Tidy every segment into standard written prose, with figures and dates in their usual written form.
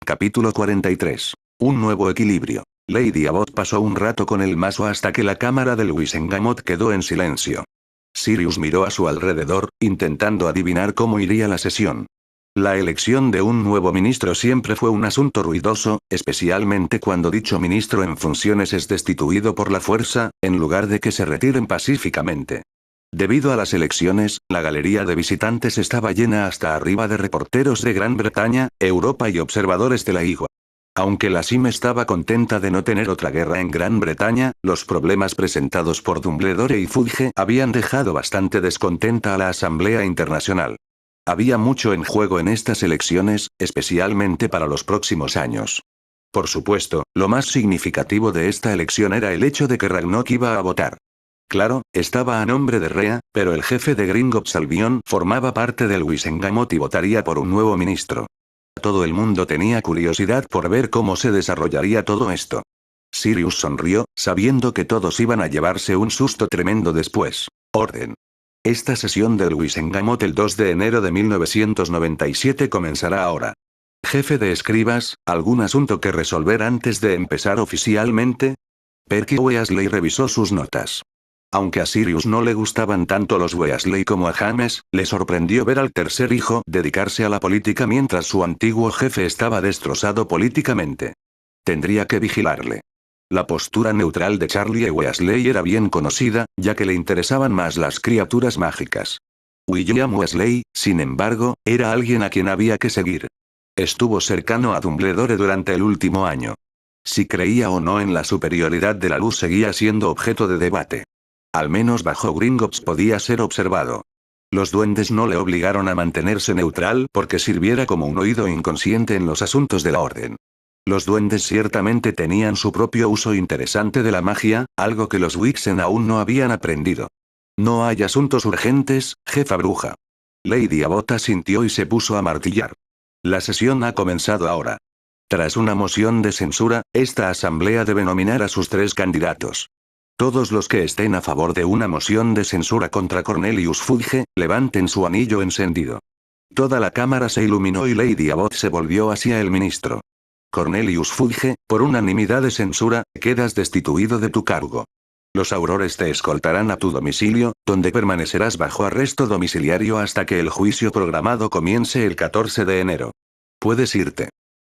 Capítulo 43. Un nuevo equilibrio. Lady Abbott pasó un rato con el mazo hasta que la cámara de Wisengamot quedó en silencio. Sirius miró a su alrededor, intentando adivinar cómo iría la sesión. La elección de un nuevo ministro siempre fue un asunto ruidoso, especialmente cuando dicho ministro en funciones es destituido por la fuerza, en lugar de que se retiren pacíficamente. Debido a las elecciones, la galería de visitantes estaba llena hasta arriba de reporteros de Gran Bretaña, Europa y observadores de la IGUA. Aunque la SIM estaba contenta de no tener otra guerra en Gran Bretaña, los problemas presentados por Dumbledore y Fudge habían dejado bastante descontenta a la Asamblea Internacional. Había mucho en juego en estas elecciones, especialmente para los próximos años. Por supuesto, lo más significativo de esta elección era el hecho de que Ragnok iba a votar. Claro, estaba a nombre de Rhea, pero el jefe de Gringotts Albion formaba parte del Wisengamot y votaría por un nuevo ministro. Todo el mundo tenía curiosidad por ver cómo se desarrollaría todo esto. Sirius sonrió, sabiendo que todos iban a llevarse un susto tremendo después. Orden. Esta sesión del Wisengamot el 2 de enero de 1997 comenzará ahora. Jefe de escribas, ¿algún asunto que resolver antes de empezar oficialmente? Percy Weasley revisó sus notas. Aunque a Sirius no le gustaban tanto los Weasley como a James, le sorprendió ver al tercer hijo dedicarse a la política mientras su antiguo jefe estaba destrozado políticamente. Tendría que vigilarle. La postura neutral de Charlie Weasley era bien conocida, ya que le interesaban más las criaturas mágicas. William Weasley, sin embargo, era alguien a quien había que seguir. Estuvo cercano a Dumbledore durante el último año. Si creía o no en la superioridad de la luz seguía siendo objeto de debate. Al menos bajo Gringotts podía ser observado. Los duendes no le obligaron a mantenerse neutral porque sirviera como un oído inconsciente en los asuntos de la orden. Los duendes ciertamente tenían su propio uso interesante de la magia, algo que los Wixen aún no habían aprendido. No hay asuntos urgentes, jefa bruja. Lady Abbott asintió y se puso a martillar. La sesión ha comenzado ahora. Tras una moción de censura, esta asamblea debe nominar a sus 3 candidatos. Todos los que estén a favor de una moción de censura contra Cornelius Fudge, levanten su anillo encendido. Toda la cámara se iluminó y Lady Abbott se volvió hacia el ministro. Cornelius Fudge, por unanimidad de censura, quedas destituido de tu cargo. Los aurores te escoltarán a tu domicilio, donde permanecerás bajo arresto domiciliario hasta que el juicio programado comience el 14 de enero. Puedes irte.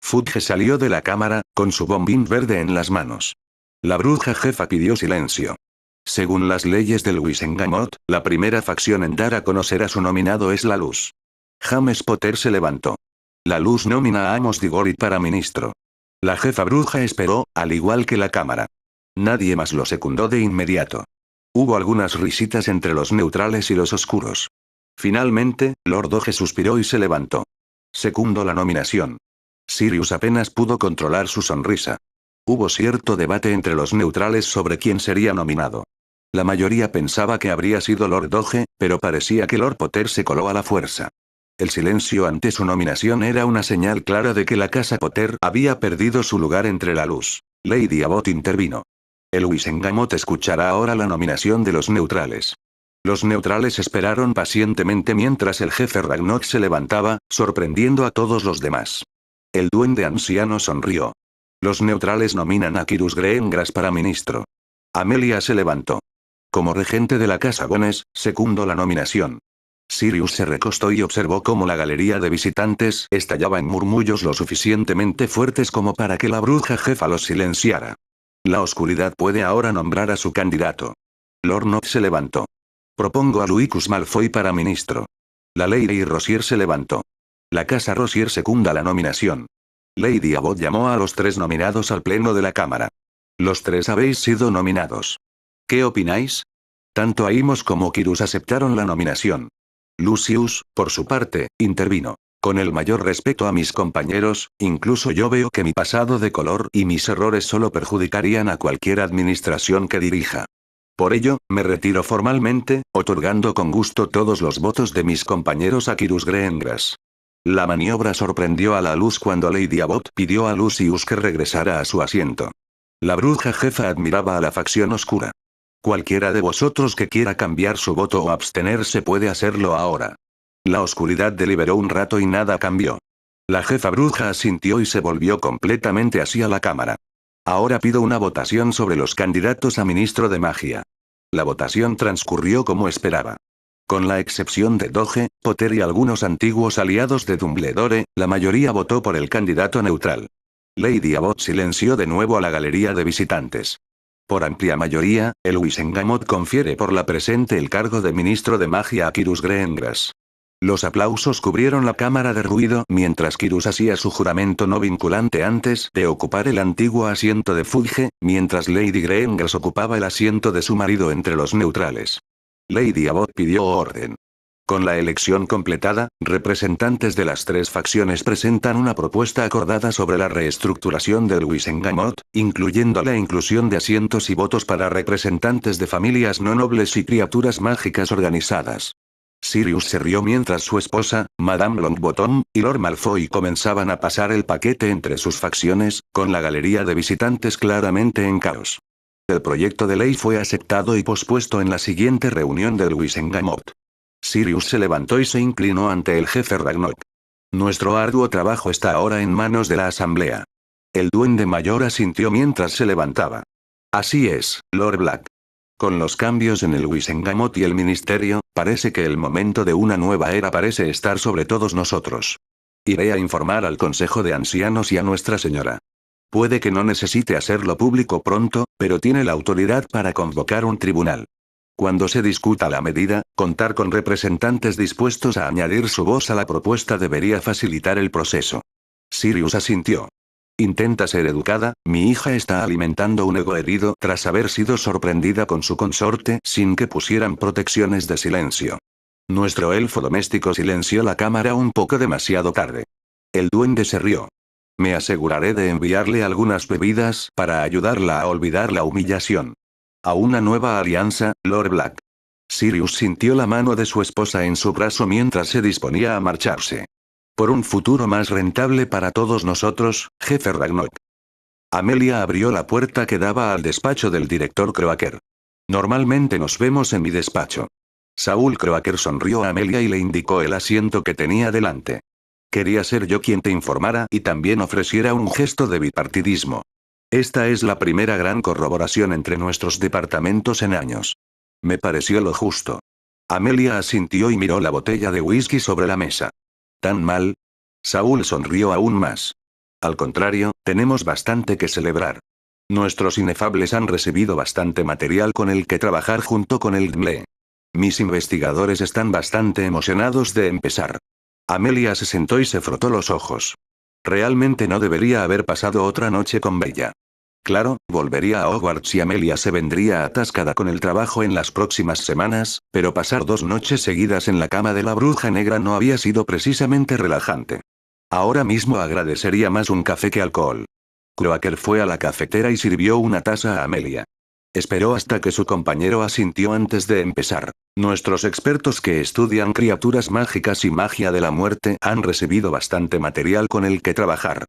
Fudge salió de la cámara, con su bombín verde en las manos. La bruja jefa pidió silencio. Según las leyes del Wisengamot, la primera facción en dar a conocer a su nominado es la Luz. James Potter se levantó. La Luz nomina a Amos Diggory para ministro. La jefa bruja esperó, al igual que la cámara. Nadie más lo secundó de inmediato. Hubo algunas risitas entre los neutrales y los oscuros. Finalmente, Lord Doge suspiró y se levantó. Secundo la nominación. Sirius apenas pudo controlar su sonrisa. Hubo cierto debate entre los neutrales sobre quién sería nominado. La mayoría pensaba que habría sido Lord Doge, pero parecía que Lord Potter se coló a la fuerza. El silencio ante su nominación era una señal clara de que la casa Potter había perdido su lugar entre la luz. Lady Abbott intervino. El Wisengamot escuchará ahora la nominación de los neutrales. Los neutrales esperaron pacientemente mientras el jefe Ragnok se levantaba, sorprendiendo a todos los demás. El duende anciano sonrió. Los neutrales nominan a Quirrus Greengrass para ministro. Amelia se levantó. Como regente de la casa Bones, secundo la nominación. Sirius se recostó y observó cómo la galería de visitantes estallaba en murmullos lo suficientemente fuertes como para que la bruja jefa los silenciara. La oscuridad puede ahora nombrar a su candidato. Lord Nott se levantó. Propongo a Lucius Malfoy para ministro. La Lady Rosier se levantó. La casa Rosier secunda la nominación. Lady Abbott llamó a los 3 nominados al pleno de la cámara. Los 3 habéis sido nominados. ¿Qué opináis? Tanto Amos como Quirrus aceptaron la nominación. Lucius, por su parte, intervino. Con el mayor respeto a mis compañeros, incluso yo veo que mi pasado de color y mis errores solo perjudicarían a cualquier administración que dirija. Por ello, me retiro formalmente, otorgando con gusto todos los votos de mis compañeros a Quirrus Greengrass. La maniobra sorprendió a la luz cuando Lady Abbott pidió a Lucius que regresara a su asiento. La bruja jefa admiraba a la facción oscura. Cualquiera de vosotros que quiera cambiar su voto o abstenerse puede hacerlo ahora. La oscuridad deliberó un rato y nada cambió. La jefa bruja asintió y se volvió completamente hacia la cámara. Ahora pido una votación sobre los candidatos a ministro de magia. La votación transcurrió como esperaba. Con la excepción de Doge, Potter y algunos antiguos aliados de Dumbledore, la mayoría votó por el candidato neutral. Lady Abbott silenció de nuevo a la galería de visitantes. Por amplia mayoría, el Wisengamot confiere por la presente el cargo de ministro de magia a Kyrus Greengrass. Los aplausos cubrieron la cámara de ruido mientras Kyrus hacía su juramento no vinculante antes de ocupar el antiguo asiento de Fudge, mientras Lady Greengrass ocupaba el asiento de su marido entre los neutrales. Lady Abbott pidió orden. Con la elección completada, representantes de las tres facciones presentan una propuesta acordada sobre la reestructuración del Wisengamot, incluyendo la inclusión de asientos y votos para representantes de familias no nobles y criaturas mágicas organizadas. Sirius se rió mientras su esposa, Madame Longbottom, y Lord Malfoy comenzaban a pasar el paquete entre sus facciones, con la galería de visitantes claramente en caos. El proyecto de ley fue aceptado y pospuesto en la siguiente reunión del Wisengamot. Sirius se levantó y se inclinó ante el jefe Ragnarok. Nuestro arduo trabajo está ahora en manos de la asamblea. El duende mayor asintió mientras se levantaba. Así es, Lord Black. Con los cambios en el Wisengamot y el ministerio, parece que el momento de una nueva era parece estar sobre todos nosotros. Iré a informar al Consejo de Ancianos y a Nuestra Señora. Puede que no necesite hacerlo público pronto, pero tiene la autoridad para convocar un tribunal. Cuando se discuta la medida, contar con representantes dispuestos a añadir su voz a la propuesta debería facilitar el proceso. Sirius asintió. Intenta ser educada, mi hija está alimentando un ego herido tras haber sido sorprendida con su consorte sin que pusieran protecciones de silencio. Nuestro elfo doméstico silenció la cámara un poco demasiado tarde. El duende se rió. Me aseguraré de enviarle algunas bebidas para ayudarla a olvidar la humillación. A una nueva alianza, Lord Black. Sirius sintió la mano de su esposa en su brazo mientras se disponía a marcharse. Por un futuro más rentable para todos nosotros, jefe Ragnarok. Amelia abrió la puerta que daba al despacho del director Croaker. Normalmente nos vemos en mi despacho. Saúl Croaker sonrió a Amelia y le indicó el asiento que tenía delante. Quería ser yo quien te informara y también ofreciera un gesto de bipartidismo. Esta es la primera gran corroboración entre nuestros departamentos en años. Me pareció lo justo. Amelia asintió y miró la botella de whisky sobre la mesa. ¿Tan mal? Saúl sonrió aún más. Al contrario, tenemos bastante que celebrar. Nuestros inefables han recibido bastante material con el que trabajar junto con el DMLE. Mis investigadores están bastante emocionados de empezar. Amelia se sentó y se frotó los ojos. Realmente no debería haber pasado otra noche con Bella. Claro, volvería a Hogwarts y Amelia se vendría atascada con el trabajo en las próximas semanas, pero pasar 2 noches seguidas en la cama de la bruja negra no había sido precisamente relajante. Ahora mismo agradecería más un café que alcohol. Croaker fue a la cafetera y sirvió una taza a Amelia. Esperó hasta que su compañero asintió antes de empezar. Nuestros expertos que estudian criaturas mágicas y magia de la muerte han recibido bastante material con el que trabajar.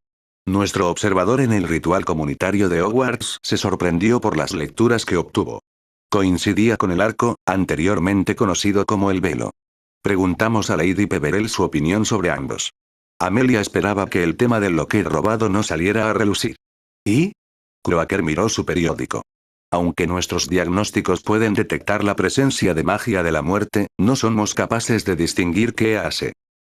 Nuestro observador en el ritual comunitario de Hogwarts se sorprendió por las lecturas que obtuvo. Coincidía con el arco, anteriormente conocido como el velo. Preguntamos a Lady Peverell su opinión sobre ambos. Amelia esperaba que el tema del loquet robado no saliera a relucir. ¿Y? Croaker miró su periódico. Aunque nuestros diagnósticos pueden detectar la presencia de magia de la muerte, no somos capaces de distinguir qué hace.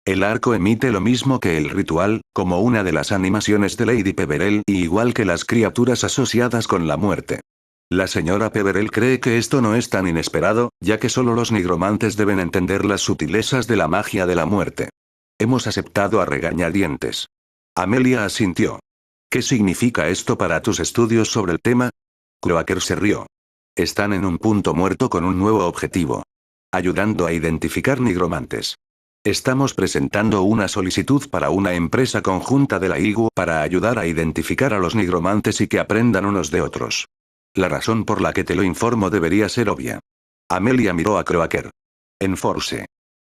El arco emite lo mismo que el ritual, como una de las animaciones de Lady Peverell y igual que las criaturas asociadas con la muerte. La señora Peverell cree que esto no es tan inesperado, ya que solo los nigromantes deben entender las sutilezas de la magia de la muerte. Hemos aceptado a regañadientes. Amelia asintió. ¿Qué significa esto para tus estudios sobre el tema? Croaker se rió. Están en un punto muerto con un nuevo objetivo. Ayudando a identificar nigromantes. Estamos presentando una solicitud para una empresa conjunta de la IGU para ayudar a identificar a los nigromantes y que aprendan unos de otros. La razón por la que te lo informo debería ser obvia. Amelia miró a Croaker. Enforce.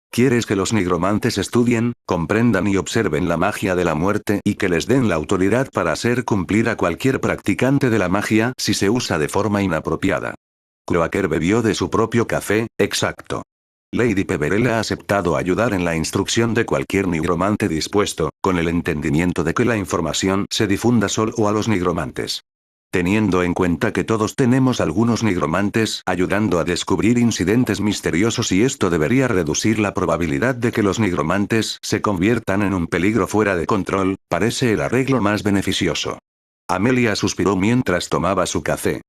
¿Quieres que los nigromantes estudien, comprendan y observen la magia de la muerte y que les den la autoridad para hacer cumplir a cualquier practicante de la magia si se usa de forma inapropiada? Croaker bebió de su propio café, exacto. Lady Peverell ha aceptado ayudar en la instrucción de cualquier nigromante dispuesto, con el entendimiento de que la información se difunda solo a los nigromantes. Teniendo en cuenta que todos tenemos algunos nigromantes ayudando a descubrir incidentes misteriosos y esto debería reducir la probabilidad de que los nigromantes se conviertan en un peligro fuera de control, parece el arreglo más beneficioso. Amelia suspiró mientras tomaba su café.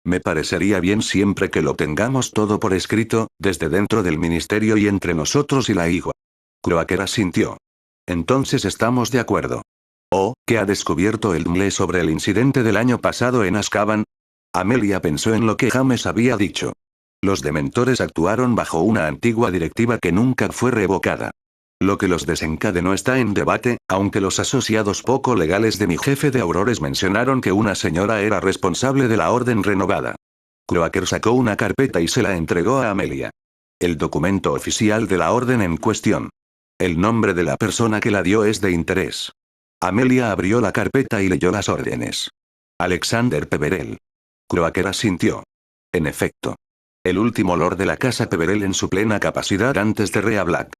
Me parecería bien siempre que lo tengamos todo por escrito, desde dentro del ministerio y entre nosotros y la Igua. Croaker asintió. Entonces estamos de acuerdo. ¿Oh, qué ha descubierto el Mle sobre el incidente del año pasado en Azkaban? Amelia pensó en lo que James había dicho. Los dementores actuaron bajo una antigua directiva que nunca fue revocada. Lo que los desencadenó está en debate, aunque los asociados poco legales de mi jefe de Aurores mencionaron que una señora era responsable de la orden renovada. Croaker sacó una carpeta y se la entregó a Amelia. El documento oficial de la orden en cuestión. El nombre de la persona que la dio es de interés. Amelia abrió la carpeta y leyó las órdenes. Alexander Peverell. Croaker asintió. En efecto. El último lord de la casa Peverell en su plena capacidad antes de Rhea Black.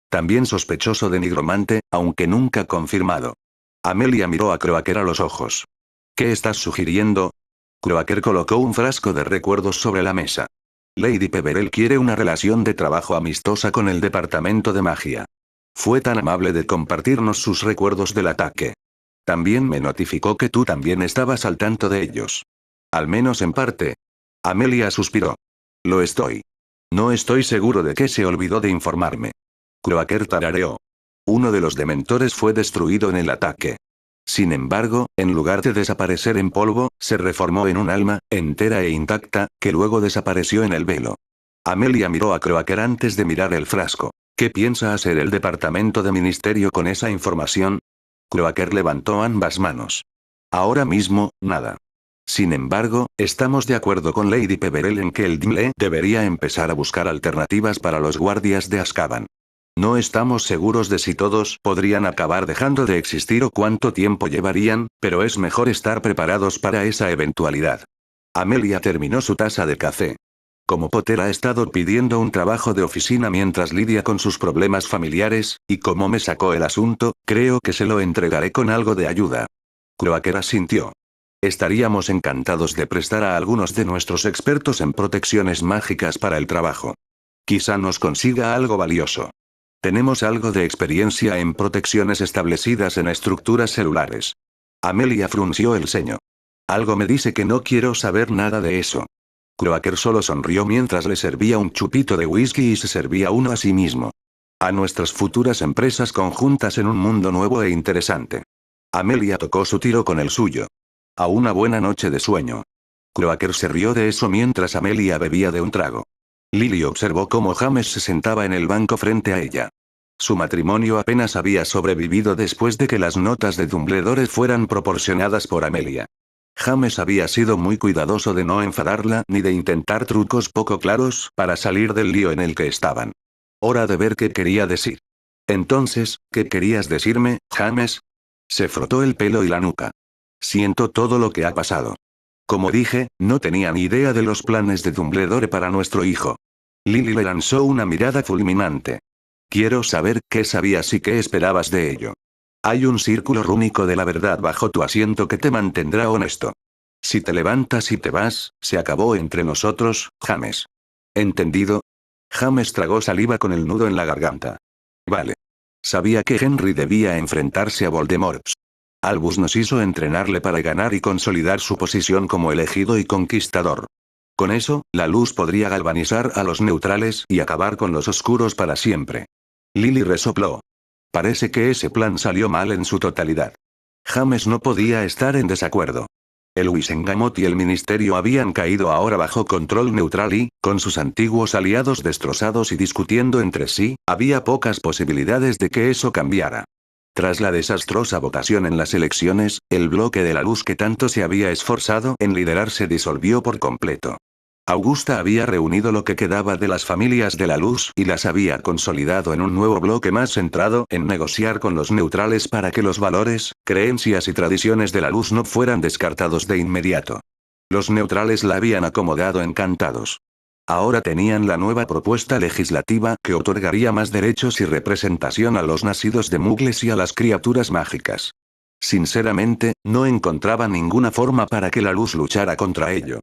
También sospechoso de nigromante, aunque nunca confirmado. Amelia miró a Croaker a los ojos. ¿Qué estás sugiriendo? Croaker colocó un frasco de recuerdos sobre la mesa. Lady Peverell quiere una relación de trabajo amistosa con el departamento de magia. Fue tan amable de compartirnos sus recuerdos del ataque. También me notificó que tú también estabas al tanto de ellos. Al menos en parte. Amelia suspiró. Lo estoy. No estoy seguro de que se olvidó de informarme. Croaker tarareó. Uno de los dementores fue destruido en el ataque. Sin embargo, en lugar de desaparecer en polvo, se reformó en un alma, entera e intacta, que luego desapareció en el velo. Amelia miró a Croaker antes de mirar el frasco. ¿Qué piensa hacer el departamento de ministerio con esa información? Croaker levantó ambas manos. Ahora mismo, nada. Sin embargo, estamos de acuerdo con Lady Peverell en que el DMLE debería empezar a buscar alternativas para los guardias de Azkaban. No estamos seguros de si todos podrían acabar dejando de existir o cuánto tiempo llevarían, pero es mejor estar preparados para esa eventualidad. Amelia terminó su taza de café. Como Potter ha estado pidiendo un trabajo de oficina mientras lidia con sus problemas familiares, y como me sacó el asunto, creo que se lo entregaré con algo de ayuda. Croaker asintió. Estaríamos encantados de prestar a algunos de nuestros expertos en protecciones mágicas para el trabajo. Quizá nos consiga algo valioso. Tenemos algo de experiencia en protecciones establecidas en estructuras celulares. Amelia frunció el ceño. Algo me dice que no quiero saber nada de eso. Croaker solo sonrió mientras le servía un chupito de whisky y se servía uno a sí mismo. A nuestras futuras empresas conjuntas en un mundo nuevo e interesante. Amelia tocó su tiro con el suyo. A una buena noche de sueño. Croaker se rió de eso mientras Amelia bebía de un trago. Lily observó cómo James se sentaba en el banco frente a ella. Su matrimonio apenas había sobrevivido después de que las notas de Dumbledore fueran proporcionadas por Amelia. James había sido muy cuidadoso de no enfadarla ni de intentar trucos poco claros para salir del lío en el que estaban. Hora de ver qué quería decir. Entonces, ¿qué querías decirme, James? Se frotó el pelo y la nuca. Siento todo lo que ha pasado. Como dije, no tenía ni idea de los planes de Dumbledore para nuestro hijo. Lily le lanzó una mirada fulminante. Quiero saber qué sabías y qué esperabas de ello. Hay un círculo rúnico de la verdad bajo tu asiento que te mantendrá honesto. Si te levantas y te vas, se acabó entre nosotros, James. ¿Entendido? James tragó saliva con el nudo en la garganta. Vale. Sabía que Henry debía enfrentarse a Voldemort. Albus nos hizo entrenarle para ganar y consolidar su posición como elegido y conquistador. Con eso, la luz podría galvanizar a los neutrales y acabar con los oscuros para siempre. Lily resopló. Parece que ese plan salió mal en su totalidad. James no podía estar en desacuerdo. El Wizengamot y el ministerio habían caído ahora bajo control neutral y, con sus antiguos aliados destrozados y discutiendo entre sí, había pocas posibilidades de que eso cambiara. Tras la desastrosa votación en las elecciones, el bloque de la luz que tanto se había esforzado en liderar se disolvió por completo. Augusta había reunido lo que quedaba de las familias de la luz y las había consolidado en un nuevo bloque más centrado en negociar con los neutrales para que los valores, creencias y tradiciones de la luz no fueran descartados de inmediato. Los neutrales la habían acomodado encantados. Ahora tenían la nueva propuesta legislativa que otorgaría más derechos y representación a los nacidos de Muggles y a las criaturas mágicas. Sinceramente, no encontraba ninguna forma para que la luz luchara contra ello.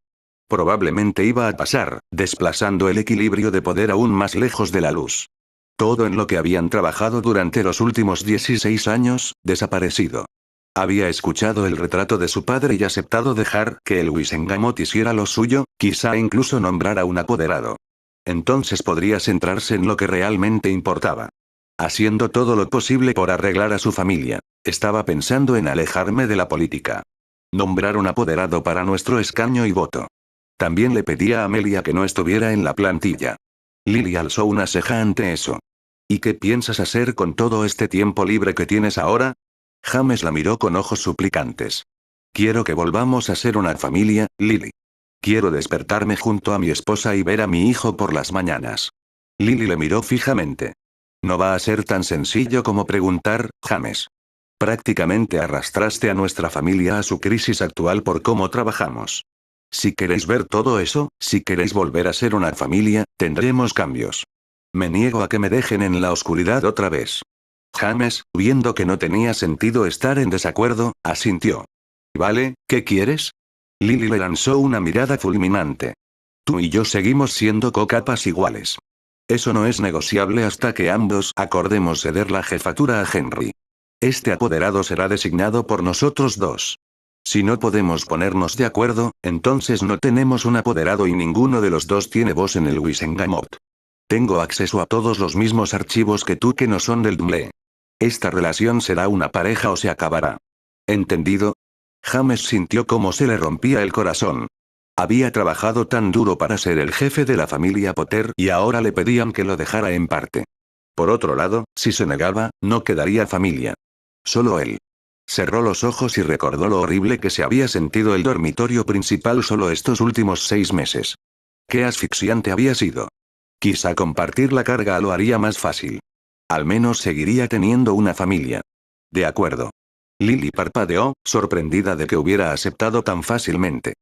Probablemente iba a pasar, desplazando el equilibrio de poder aún más lejos de la luz. Todo en lo que habían trabajado durante los últimos 16 años, desaparecido. Había escuchado el retrato de su padre y aceptado dejar que el Wizengamot hiciera lo suyo, quizá incluso nombrar a un apoderado. Entonces podría centrarse en lo que realmente importaba. Haciendo todo lo posible por arreglar a su familia. Estaba pensando en alejarme de la política. Nombrar un apoderado para nuestro escaño y voto. También le pedía a Amelia que no estuviera en la plantilla. Lily alzó una ceja ante eso. ¿Y qué piensas hacer con todo este tiempo libre que tienes ahora? James la miró con ojos suplicantes. Quiero que volvamos a ser una familia, Lily. Quiero despertarme junto a mi esposa y ver a mi hijo por las mañanas. Lily le miró fijamente. No va a ser tan sencillo como preguntar, James. Prácticamente arrastraste a nuestra familia a su crisis actual por cómo trabajamos. Si queréis ver todo eso, si queréis volver a ser una familia, tendremos cambios. Me niego a que me dejen en la oscuridad otra vez. James, viendo que no tenía sentido estar en desacuerdo, asintió. ¿Vale, qué quieres? Lily le lanzó una mirada fulminante. Tú y yo seguimos siendo cocapas iguales. Eso no es negociable hasta que ambos acordemos ceder la jefatura a Henry. Este apoderado será designado por nosotros dos. Si no podemos ponernos de acuerdo, entonces no tenemos un apoderado y ninguno de los dos tiene voz en el Wizengamot. Tengo acceso a todos los mismos archivos que tú que no son del Dumble. Esta relación será una pareja o se acabará. ¿Entendido? James sintió cómo se le rompía el corazón. Había trabajado tan duro para ser el jefe de la familia Potter y ahora le pedían que lo dejara en parte. Por otro lado, si se negaba, no quedaría familia. Solo él. Cerró los ojos y recordó lo horrible que se había sentido el dormitorio principal solo estos últimos 6 meses. Qué asfixiante había sido. Quizá compartir la carga lo haría más fácil. Al menos seguiría teniendo una familia. De acuerdo. Lily parpadeó, sorprendida de que hubiera aceptado tan fácilmente.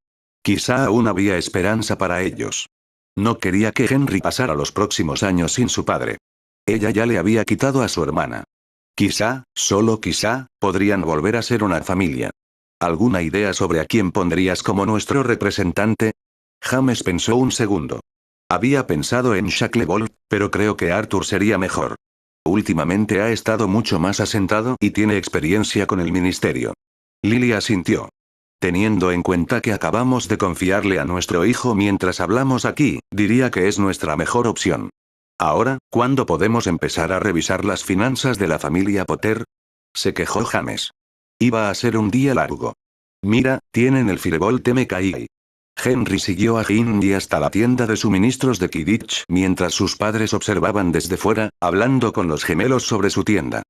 Quizá aún había esperanza para ellos. No quería que Henry pasara los próximos años sin su padre. Ella ya le había quitado a su hermana. Quizá, solo quizá, podrían volver a ser una familia. ¿Alguna idea sobre a quién pondrías como nuestro representante? James pensó un segundo. Había pensado en Shacklebolt, pero creo que Arthur sería mejor. Últimamente ha estado mucho más asentado y tiene experiencia con el ministerio. Lily asintió. Teniendo en cuenta que acabamos de confiarle a nuestro hijo mientras hablamos aquí, diría que es nuestra mejor opción. Ahora, ¿cuándo podemos empezar a revisar las finanzas de la familia Potter? Se quejó James. Iba a ser un día largo. Mira, tienen el Firebolt MKI. Henry siguió a Ginny hasta la tienda de suministros de Quidditch mientras sus padres observaban desde fuera, hablando con los gemelos sobre su tienda.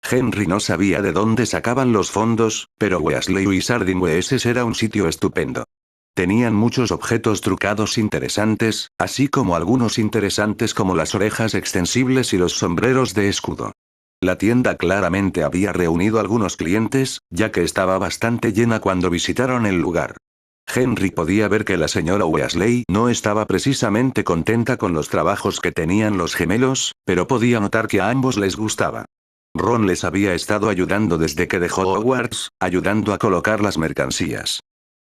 Henry no sabía de dónde sacaban los fondos, pero Weasley Wizarding Weesses era un sitio estupendo. Tenían muchos objetos trucados interesantes, así como algunos interesantes como las orejas extensibles y los sombreros de escudo. La tienda claramente había reunido algunos clientes, ya que estaba bastante llena cuando visitaron el lugar. Henry podía ver que la señora Weasley no estaba precisamente contenta con los trabajos que tenían los gemelos, pero podía notar que a ambos les gustaba. Ron les había estado ayudando desde que dejó Hogwarts, ayudando a colocar las mercancías.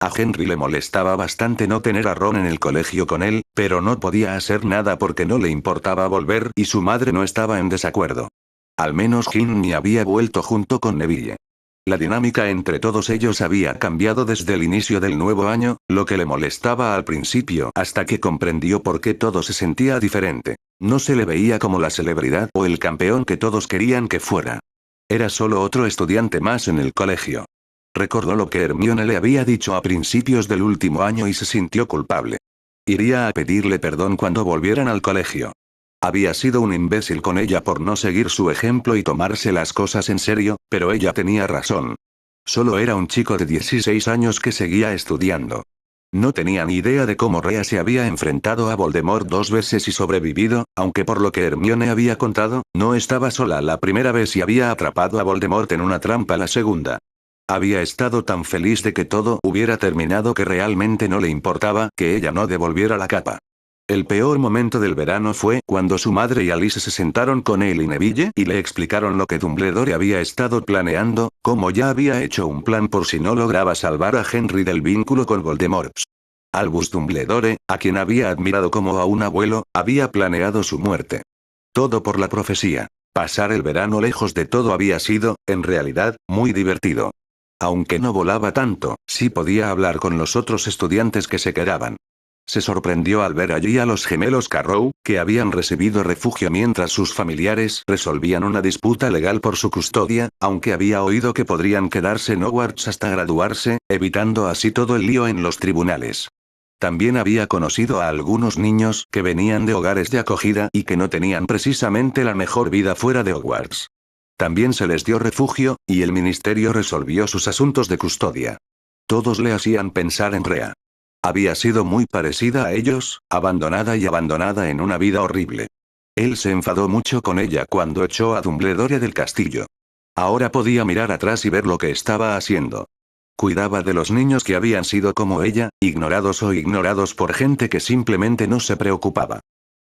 A Henry le molestaba bastante no tener a Ron en el colegio con él, pero no podía hacer nada porque no le importaba volver y su madre no estaba en desacuerdo. Al menos Ginny había vuelto junto con Neville. La dinámica entre todos ellos había cambiado desde el inicio del nuevo año, lo que le molestaba al principio hasta que comprendió por qué todo se sentía diferente. No se le veía como la celebridad o el campeón que todos querían que fuera. Era solo otro estudiante más en el colegio. Recordó lo que Hermione le había dicho a principios del último año y se sintió culpable. Iría a pedirle perdón cuando volvieran al colegio. Había sido un imbécil con ella por no seguir su ejemplo y tomarse las cosas en serio, pero ella tenía razón. Solo era un chico de 16 años que seguía estudiando. No tenía ni idea de cómo Rhea se había enfrentado a Voldemort 2 veces y sobrevivido, aunque por lo que Hermione había contado, no estaba sola la primera vez y había atrapado a Voldemort en una trampa la segunda. Había estado tan feliz de que todo hubiera terminado que realmente no le importaba que ella no devolviera la capa. El peor momento del verano fue cuando su madre y Alice se sentaron con él y Neville y le explicaron lo que Dumbledore había estado planeando, como ya había hecho un plan por si no lograba salvar a Henry del vínculo con Voldemort. Albus Dumbledore, a quien había admirado como a un abuelo, había planeado su muerte. Todo por la profecía. Pasar el verano lejos de todo había sido, en realidad, muy divertido. Aunque no volaba tanto, sí podía hablar con los otros estudiantes que se quedaban. Se sorprendió al ver allí a los gemelos Carrow, que habían recibido refugio mientras sus familiares resolvían una disputa legal por su custodia, aunque había oído que podrían quedarse en Hogwarts hasta graduarse, evitando así todo el lío en los tribunales. También había conocido a algunos niños que venían de hogares de acogida y que no tenían precisamente la mejor vida fuera de Hogwarts. También se les dio refugio, y el ministerio resolvió sus asuntos de custodia. Todos le hacían pensar en Rhea. Había sido muy parecida a ellos, abandonada y abandonada en una vida horrible. Él se enfadó mucho con ella cuando echó a Dumbledore del castillo. Ahora podía mirar atrás y ver lo que estaba haciendo. Cuidaba de los niños que habían sido como ella, ignorados o ignorados por gente que simplemente no se preocupaba.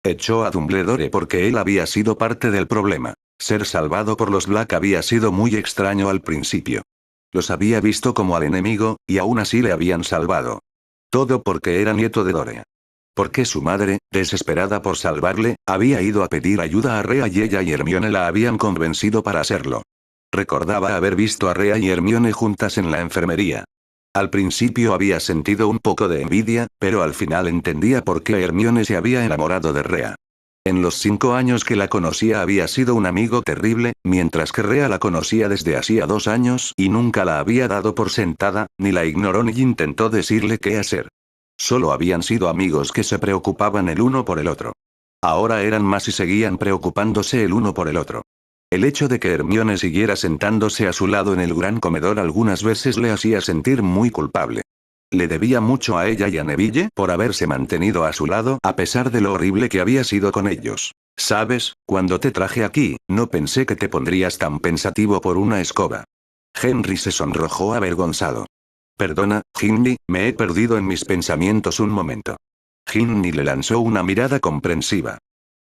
Echó a Dumbledore porque él había sido parte del problema. Ser salvado por los Black había sido muy extraño al principio. Los había visto como al enemigo, y aún así le habían salvado. Todo porque era nieto de Dorea. Porque su madre, desesperada por salvarle, había ido a pedir ayuda a Rhea y ella y Hermione la habían convencido para hacerlo. Recordaba haber visto a Rhea y Hermione juntas en la enfermería. Al principio había sentido un poco de envidia, pero al final entendía por qué Hermione se había enamorado de Rhea. En los 5 años que la conocía había sido un amigo terrible, mientras que Rhea la conocía desde hacía 2 años y nunca la había dado por sentada, ni la ignoró ni intentó decirle qué hacer. Solo habían sido amigos que se preocupaban el uno por el otro. Ahora eran más y seguían preocupándose el uno por el otro. El hecho de que Hermione siguiera sentándose a su lado en el gran comedor algunas veces le hacía sentir muy culpable. Le debía mucho a ella y a Neville por haberse mantenido a su lado a pesar de lo horrible que había sido con ellos. ¿Sabes? Cuando te traje aquí, no pensé que te pondrías tan pensativo por una escoba. Henry se sonrojó avergonzado. Perdona, Ginny, me he perdido en mis pensamientos un momento. Ginny le lanzó una mirada comprensiva.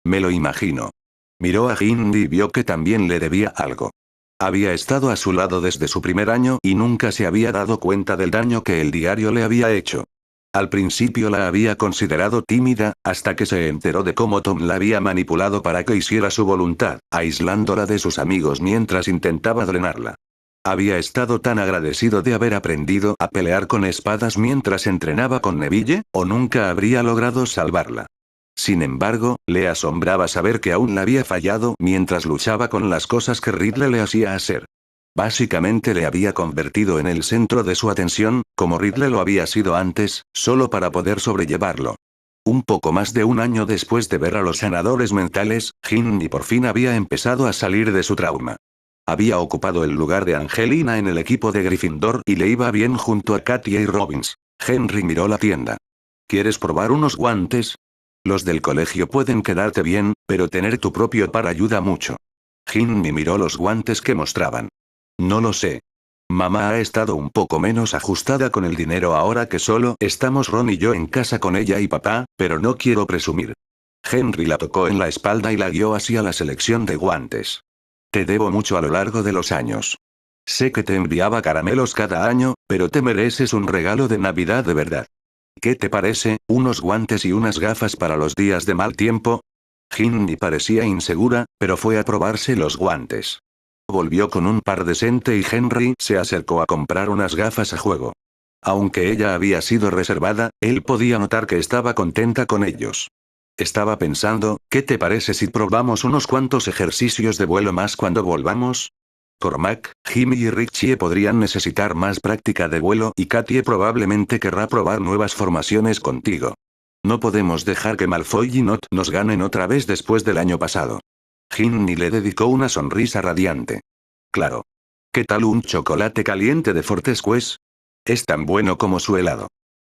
Me lo imagino. Miró a Ginny y vio que también le debía algo. Había estado a su lado desde su primer año y nunca se había dado cuenta del daño que el diario le había hecho. Al principio la había considerado tímida, hasta que se enteró de cómo Tom la había manipulado para que hiciera su voluntad, aislándola de sus amigos mientras intentaba drenarla. Había estado tan agradecido de haber aprendido a pelear con espadas mientras entrenaba con Neville, o nunca habría logrado salvarla. Sin embargo, le asombraba saber que aún la había fallado mientras luchaba con las cosas que Riddle le hacía hacer. Básicamente le había convertido en el centro de su atención, como Riddle lo había sido antes, solo para poder sobrellevarlo. Un poco más de un año después de ver a los sanadores mentales, Ginny por fin había empezado a salir de su trauma. Había ocupado el lugar de Angelina en el equipo de Gryffindor y le iba bien junto a Katia y Robbins. Henry miró la tienda. ¿Quieres probar unos guantes? Los del colegio pueden quedarte bien, pero tener tu propio par ayuda mucho. Ginny miró los guantes que mostraban. No lo sé. Mamá ha estado un poco menos ajustada con el dinero ahora que solo estamos Ron y yo en casa con ella y papá, pero no quiero presumir. Henry la tocó en la espalda y la guió hacia la selección de guantes. Te debo mucho a lo largo de los años. Sé que te enviaba caramelos cada año, pero te mereces un regalo de Navidad de verdad. ¿Qué te parece, unos guantes y unas gafas para los días de mal tiempo? Ginny parecía insegura, pero fue a probarse los guantes. Volvió con un par decente y Henry se acercó a comprar unas gafas a juego. Aunque ella había sido reservada, él podía notar que estaba contenta con ellos. Estaba pensando, ¿qué te parece si probamos unos cuantos ejercicios de vuelo más cuando volvamos? Cormac, Jimmy y Richie podrían necesitar más práctica de vuelo y Katie probablemente querrá probar nuevas formaciones contigo. No podemos dejar que Malfoy y Not nos ganen otra vez después del año pasado. Ginny le dedicó una sonrisa radiante. Claro. ¿Qué tal un chocolate caliente de Fortescue? Es tan bueno como su helado.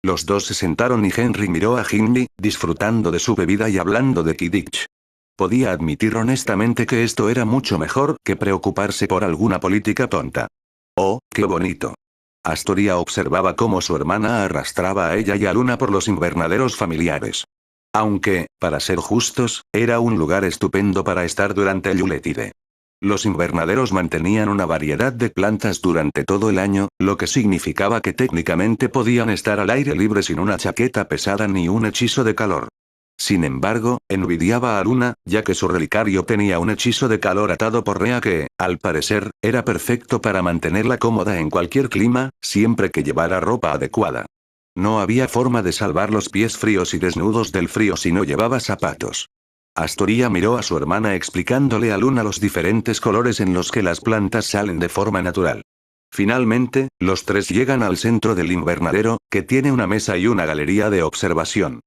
Los dos se sentaron y Henry miró a Ginny, disfrutando de su bebida y hablando de Quidditch. Podía admitir honestamente que esto era mucho mejor que preocuparse por alguna política tonta. Oh, qué bonito. Astoria observaba cómo su hermana arrastraba a ella y a Luna por los invernaderos familiares. Aunque, para ser justos, era un lugar estupendo para estar durante el Yuletide. Los invernaderos mantenían una variedad de plantas durante todo el año, lo que significaba que técnicamente podían estar al aire libre sin una chaqueta pesada ni un hechizo de calor. Sin embargo, envidiaba a Luna, ya que su relicario tenía un hechizo de calor atado por Rea que, al parecer, era perfecto para mantenerla cómoda en cualquier clima, siempre que llevara ropa adecuada. No había forma de salvar los pies fríos y desnudos del frío si no llevaba zapatos. Astoria miró a su hermana explicándole a Luna los diferentes colores en los que las plantas salen de forma natural. Finalmente, los tres llegan al centro del invernadero, que tiene una mesa y una galería de observación.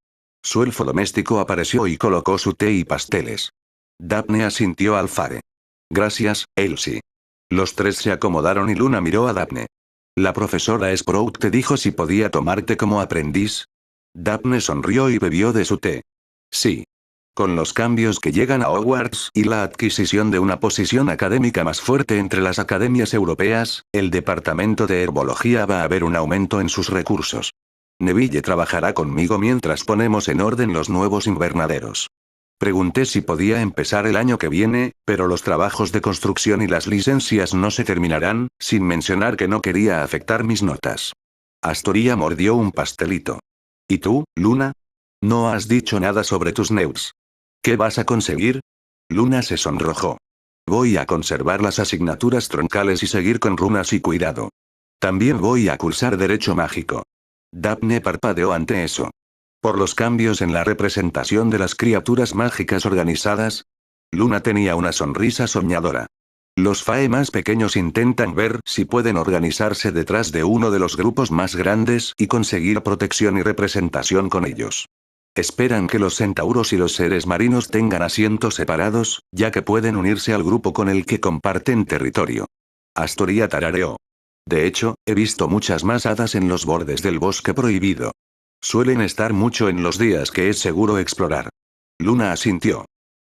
Su elfo doméstico apareció y colocó su té y pasteles. Daphne asintió al Fare. Gracias, Elsie. Los tres se acomodaron y Luna miró a Daphne. La profesora Sprout te dijo si podía tomarte como aprendiz. Daphne sonrió y bebió de su té. Sí. Con los cambios que llegan a Hogwarts y la adquisición de una posición académica más fuerte entre las academias europeas, el departamento de herbología va a ver un aumento en sus recursos. Neville trabajará conmigo mientras ponemos en orden los nuevos invernaderos. Pregunté si podía empezar el año que viene, pero los trabajos de construcción y las licencias no se terminarán, sin mencionar que no quería afectar mis notas. Astoria mordió un pastelito. ¿Y tú, Luna? No has dicho nada sobre tus NEUs. ¿Qué vas a conseguir? Luna se sonrojó. Voy a conservar las asignaturas troncales y seguir con runas y cuidado. También voy a cursar Derecho Mágico. Daphne parpadeó ante eso. Por los cambios en la representación de las criaturas mágicas organizadas. Luna tenía una sonrisa soñadora. Los Fae más pequeños intentan ver si pueden organizarse detrás de uno de los grupos más grandes y conseguir protección y representación con ellos. Esperan que los centauros y los seres marinos tengan asientos separados, ya que pueden unirse al grupo con el que comparten territorio. Astoria tarareó. De hecho, he visto muchas más hadas en los bordes del bosque prohibido. Suelen estar mucho en los días que es seguro explorar. Luna asintió.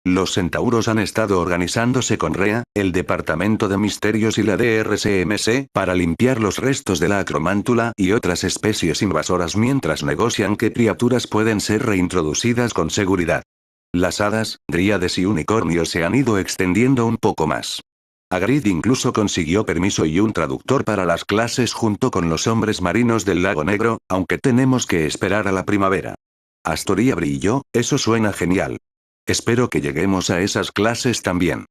Los centauros han estado organizándose con Rea, el Departamento de Misterios y la DRCMC para limpiar los restos de la acromántula y otras especies invasoras mientras negocian qué criaturas pueden ser reintroducidas con seguridad. Las hadas, dríades y unicornios se han ido extendiendo un poco más. Hagrid incluso consiguió permiso y un traductor para las clases junto con los hombres marinos del Lago Negro, aunque tenemos que esperar a la primavera. Astoria brilló, eso suena genial. Espero que lleguemos a esas clases también.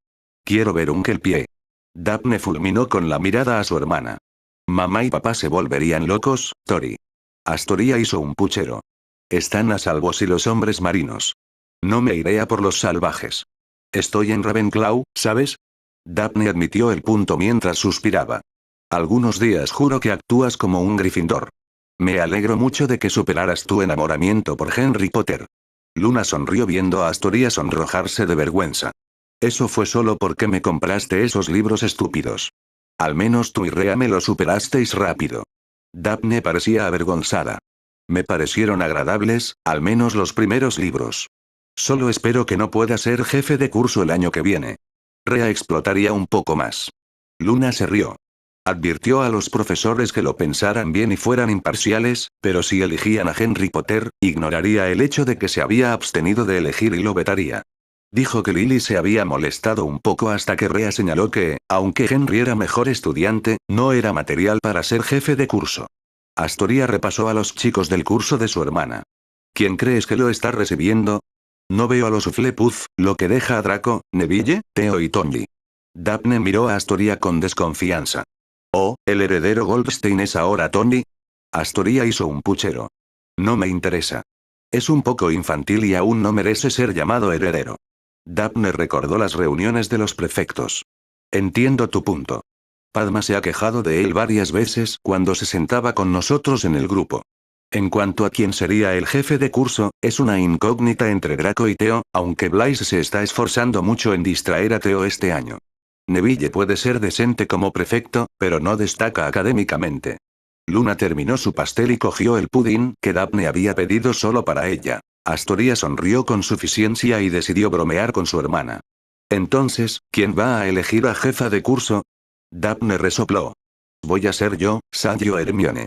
Quiero ver un Kelpie. Daphne fulminó con la mirada a su hermana. Mamá y papá se volverían locos, Tori. Astoria hizo un puchero. Están a salvo si los hombres marinos. No me iré a por los salvajes. Estoy en Ravenclaw, ¿sabes? Daphne admitió el punto mientras suspiraba. Algunos días juro que actúas como un Gryffindor. Me alegro mucho de que superaras tu enamoramiento por Harry Potter. Luna sonrió viendo a Astoria sonrojarse de vergüenza. Eso fue solo porque me compraste esos libros estúpidos. Al menos tú y Rea me lo superasteis rápido. Daphne parecía avergonzada. Me parecieron agradables, al menos los primeros libros. Solo espero que no pueda ser jefe de curso el año que viene. Rea explotaría un poco más. Luna se rió. Advirtió a los profesores que lo pensaran bien y fueran imparciales, pero si elegían a Harry Potter, ignoraría el hecho de que se había abstenido de elegir y lo vetaría. Dijo que Lily se había molestado un poco hasta que Rea señaló que, aunque Henry era mejor estudiante, no era material para ser jefe de curso. Astoria repasó a los chicos del curso de su hermana. ¿Quién crees que lo está recibiendo? No veo a los Hufflepuff, lo que deja a Draco, Neville, Theo y Tonli. Daphne miró a Astoria con desconfianza. Oh, ¿el heredero Goldstein es ahora Tonli? Astoria hizo un puchero. No me interesa. Es un poco infantil y aún no merece ser llamado heredero. Daphne recordó las reuniones de los prefectos. Entiendo tu punto. Padma se ha quejado de él varias veces cuando se sentaba con nosotros en el grupo. En cuanto a quién sería el jefe de curso, es una incógnita entre Draco y Theo, aunque Blaise se está esforzando mucho en distraer a Theo este año. Neville puede ser decente como prefecto, pero no destaca académicamente. Luna terminó su pastel y cogió el pudín que Daphne había pedido solo para ella. Astoria sonrió con suficiencia y decidió bromear con su hermana. Entonces, ¿quién va a elegir a jefa de curso? Daphne resopló. Voy a ser yo, Saggio Hermione.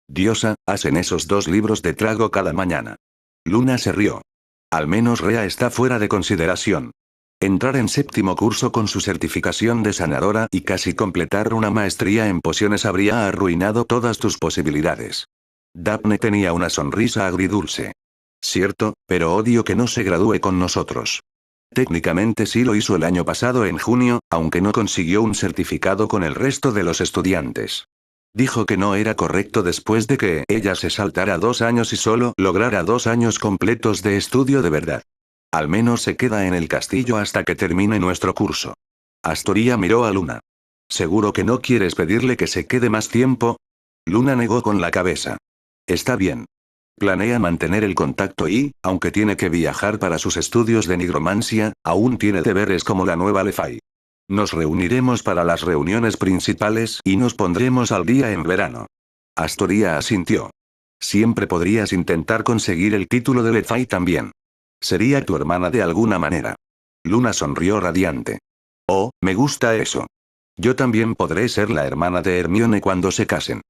Diosa, hacen esos 2 libros de trago cada mañana. Luna se rió. Al menos Rea está fuera de consideración. Entrar en séptimo curso con su certificación de sanadora y casi completar una maestría en pociones habría arruinado todas tus posibilidades. Daphne tenía una sonrisa agridulce. Cierto, pero odio que no se gradúe con nosotros. Técnicamente sí lo hizo el año pasado en junio, aunque no consiguió un certificado con el resto de los estudiantes. Dijo que no era correcto después de que ella se saltara 2 años y solo lograra 2 años completos de estudio de verdad. Al menos se queda en el castillo hasta que termine nuestro curso. Astoria miró a Luna. ¿Seguro que no quieres pedirle que se quede más tiempo? Luna negó con la cabeza. Está bien. Planea mantener el contacto y, aunque tiene que viajar para sus estudios de nigromancia, aún tiene deberes como la nueva Lefay. Nos reuniremos para las reuniones principales y nos pondremos al día en verano. Astoria asintió. Siempre podrías intentar conseguir el título de Lefay también. Sería tu hermana de alguna manera. Luna sonrió radiante. Oh, me gusta eso. Yo también podré ser la hermana de Hermione cuando se casen.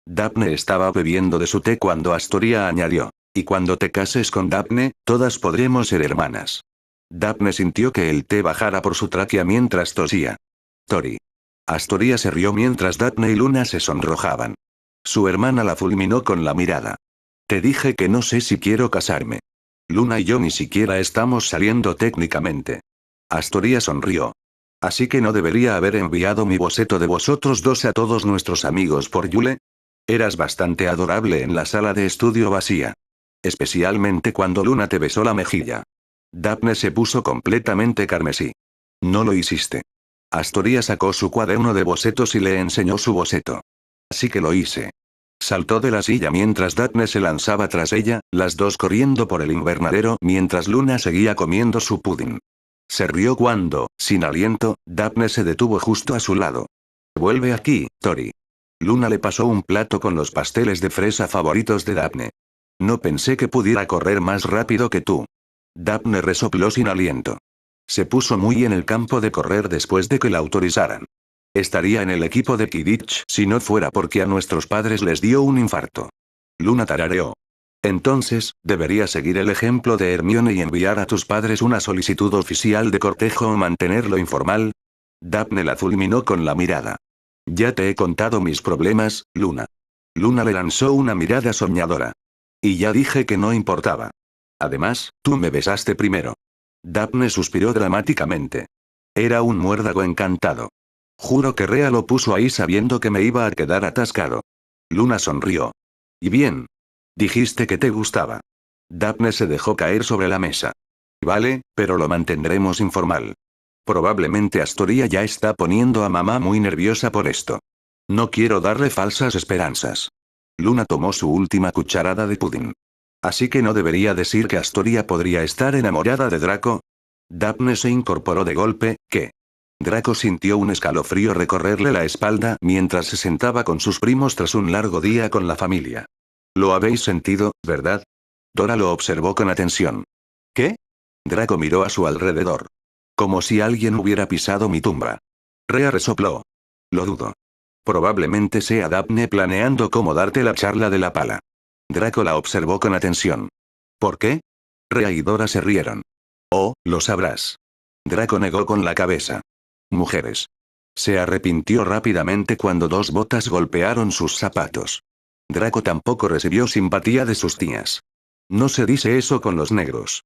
Daphne estaba bebiendo de su té cuando Astoria añadió. Y cuando te cases con Daphne, todas podremos ser hermanas. Daphne sintió que el té bajara por su tráquea mientras tosía. Tori. Astoria se rió mientras Daphne y Luna se sonrojaban. Su hermana la fulminó con la mirada. Te dije que no sé si quiero casarme. Luna y yo ni siquiera estamos saliendo técnicamente. Astoria sonrió. Así que no debería haber enviado mi boceto de vosotros dos a todos nuestros amigos por Yule. Eras bastante adorable en la sala de estudio vacía. Especialmente cuando Luna te besó la mejilla. Daphne se puso completamente carmesí. No lo hiciste. Astoria sacó su cuaderno de bocetos y le enseñó su boceto. Así que lo hice. Saltó de la silla mientras Daphne se lanzaba tras ella, las dos corriendo por el invernadero mientras Luna seguía comiendo su pudín. Se rió cuando, sin aliento, Daphne se detuvo justo a su lado. Vuelve aquí, Tori. Luna le pasó un plato con los pasteles de fresa favoritos de Daphne. No pensé que pudiera correr más rápido que tú. Daphne resopló sin aliento. Se puso muy en el campo de correr después de que la autorizaran. Estaría en el equipo de Quidditch si no fuera porque a nuestros padres les dio un infarto. Luna tarareó. Entonces, debería seguir el ejemplo de Hermione y enviar a tus padres una solicitud oficial de cortejo o mantenerlo informal. Daphne la fulminó con la mirada. Ya te he contado mis problemas, Luna. Luna le lanzó una mirada soñadora. Y ya dije que no importaba. Además, tú me besaste primero. Daphne suspiró dramáticamente. Era un muérdago encantado. Juro que Rea lo puso ahí sabiendo que me iba a quedar atascado. Luna sonrió. ¿Y bien? Dijiste que te gustaba. Daphne se dejó caer sobre la mesa. Vale, pero lo mantendremos informal. Probablemente Astoria ya está poniendo a mamá muy nerviosa por esto. No quiero darle falsas esperanzas. Luna tomó su última cucharada de pudín. Así que no debería decir que Astoria podría estar enamorada de Draco. Daphne se incorporó de golpe, ¿qué? Draco sintió un escalofrío recorrerle la espalda mientras se sentaba con sus primos tras un largo día con la familia. Lo habéis sentido, ¿verdad? Dora lo observó con atención. ¿Qué? Draco miró a su alrededor. Como si alguien hubiera pisado mi tumba. Rea resopló. Lo dudo. Probablemente sea Daphne planeando cómo darte la charla de la pala. Draco la observó con atención. ¿Por qué? Rea y Dora se rieron. Oh, lo sabrás. Draco negó con la cabeza. Mujeres. Se arrepintió rápidamente cuando dos botas golpearon sus zapatos. Draco tampoco recibió simpatía de sus tías. No se dice eso con los negros.